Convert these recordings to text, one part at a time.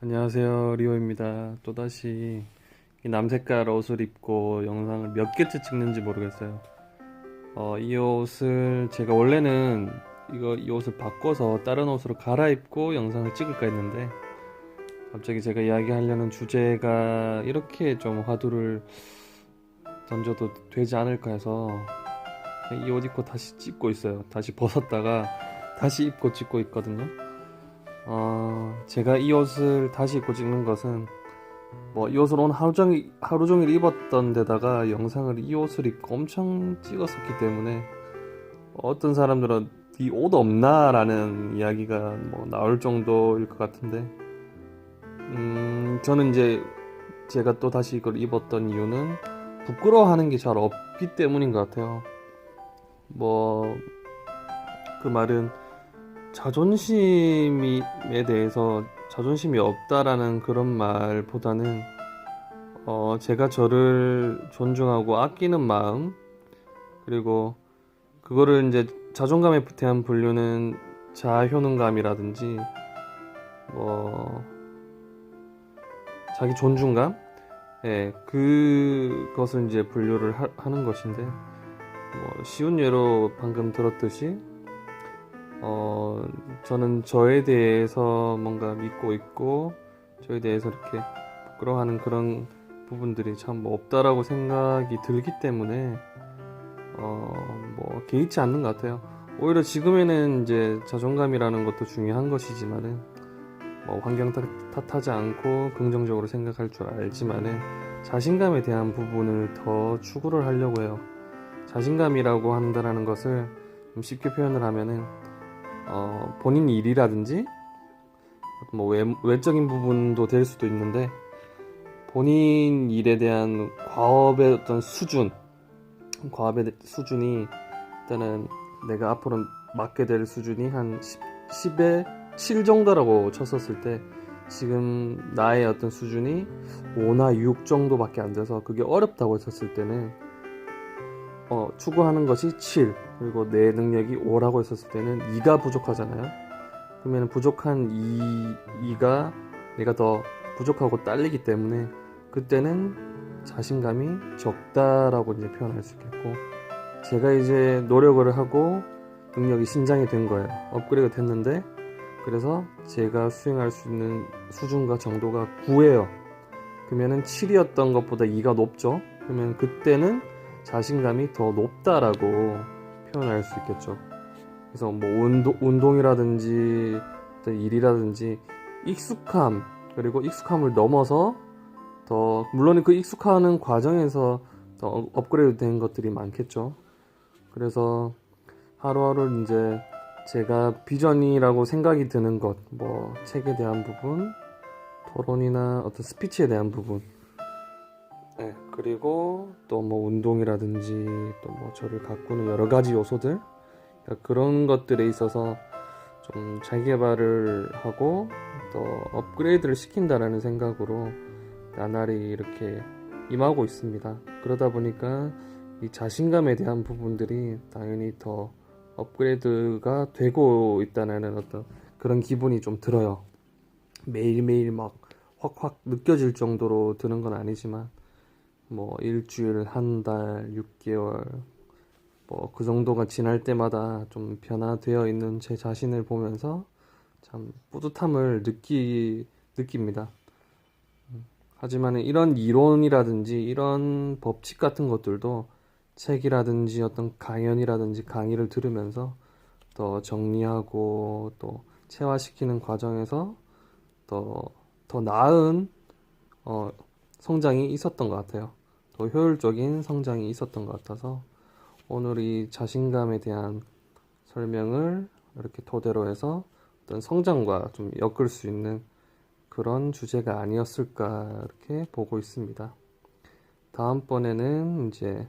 안녕하세요, 리오입니다. 또다시 이 남색깔 옷을 입고 영상을 몇 개째 찍는지 모르겠어요. 이 옷을 제가 원래는 이 옷을 바꿔서 다른 옷으로 갈아입고 영상을 찍을까 했는데 갑자기 제가 이야기하려는 주제가 이렇게 좀 화두를 던져도 되지 않을까 해서 이 옷 입고 다시 찍고 있어요. 다시 벗었다가 다시 입고 찍고 있거든요. 제가 이 옷을 다시 입고 찍는 것은 이 옷을 오늘 하루 종일 입었던 데다가 영상을 이 옷을 입고 엄청 찍었었기 때문에 어떤 사람들은 이 옷 없나? 라는 이야기가 나올 정도일 것 같은데 저는 이제 제가 또 다시 이걸 입었던 이유는 부끄러워하는 게 잘 없기 때문인 것 같아요. 그 말은 자존심에 대해서 자존심이 없다라는 그런 말보다는 제가 저를 존중하고 아끼는 마음, 그리고 그거를 이제 자존감에 대한 분류는 자아효능감이라든지 자기 존중감, 그것을 이제 분류를 하는 것인데 쉬운 예로 방금 들었듯이 저는 저에 대해서 뭔가 믿고 있고 저에 대해서 이렇게 부끄러워하는 그런 부분들이 참 없다라고 생각이 들기 때문에 개의치 않는 것 같아요. 오히려 지금에는 이제 자존감이라는 것도 중요한 것이지만은 환경 탓하지 않고 긍정적으로 생각할 줄 알지만은 자신감에 대한 부분을 더 추구를 하려고 해요. 자신감이라고 한다라는 것을 좀 쉽게 표현을 하면은 본인 일이라든지 외적인 부분도 될 수도 있는데 본인 일에 대한 과업의 어떤 과업의 수준이 일단은 내가 앞으로 맡게 될 수준이 한 10에 7 정도라고 쳤었을 때 지금 나의 어떤 수준이 5나 6 정도밖에 안 돼서 그게 어렵다고 했었을 때는 추구하는 것이 7, 그리고 내 능력이 5라고 했었을 때는 2가 부족하잖아요. 그러면 부족한 2가 내가 더 부족하고 딸리기 때문에 그때는 자신감이 적다라고 이제 표현할 수 있겠고, 제가 이제 노력을 하고 능력이 신장이 된 거예요. 업그레이드 됐는데, 그래서 제가 수행할 수 있는 수준과 정도가 9예요. 그러면은 7이었던 것보다 2가 높죠. 그러면 그때는 자신감이 더 높다라고 표현할 수 있겠죠. 그래서 운동이라든지 일이라든지 익숙함, 그리고 익숙함을 넘어서 물론 그 익숙하는 과정에서 더 업그레이드 된 것들이 많겠죠. 그래서 하루하루 이제 제가 비전이라고 생각이 드는 것, 책에 대한 부분, 토론이나 어떤 스피치에 대한 부분, 그리고 또 운동이라든지 또 저를 가꾸는 여러 가지 요소들, 그런 것들에 있어서 좀 자기 개발을 하고 또 업그레이드를 시킨다라는 생각으로 나날이 이렇게 임하고 있습니다. 그러다 보니까 이 자신감에 대한 부분들이 당연히 더 업그레이드가 되고 있다는 어떤 그런 기분이 좀 들어요. 매일매일 막 확확 느껴질 정도로 드는 건 아니지만 일주일, 한 달, 6개월 그 정도가 지날 때마다 좀 변화되어 있는 제 자신을 보면서 참 뿌듯함을 느낍니다. 하지만 이런 이론이라든지 이런 법칙 같은 것들도 책이라든지 어떤 강연이라든지 강의를 들으면서 더 정리하고 또 체화시키는 과정에서 더 나은 성장이 있었던 것 같아요. 더 효율적인 성장이 있었던 것 같아서 오늘 이 자신감에 대한 설명을 이렇게 토대로 해서 어떤 성장과 좀 엮을 수 있는 그런 주제가 아니었을까 이렇게 보고 있습니다. 다음번에는 이제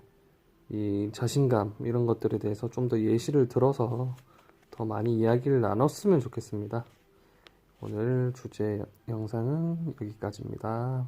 이 자신감 이런 것들에 대해서 좀 더 예시를 들어서 더 많이 이야기를 나눴으면 좋겠습니다. 오늘 주제 영상은 여기까지입니다.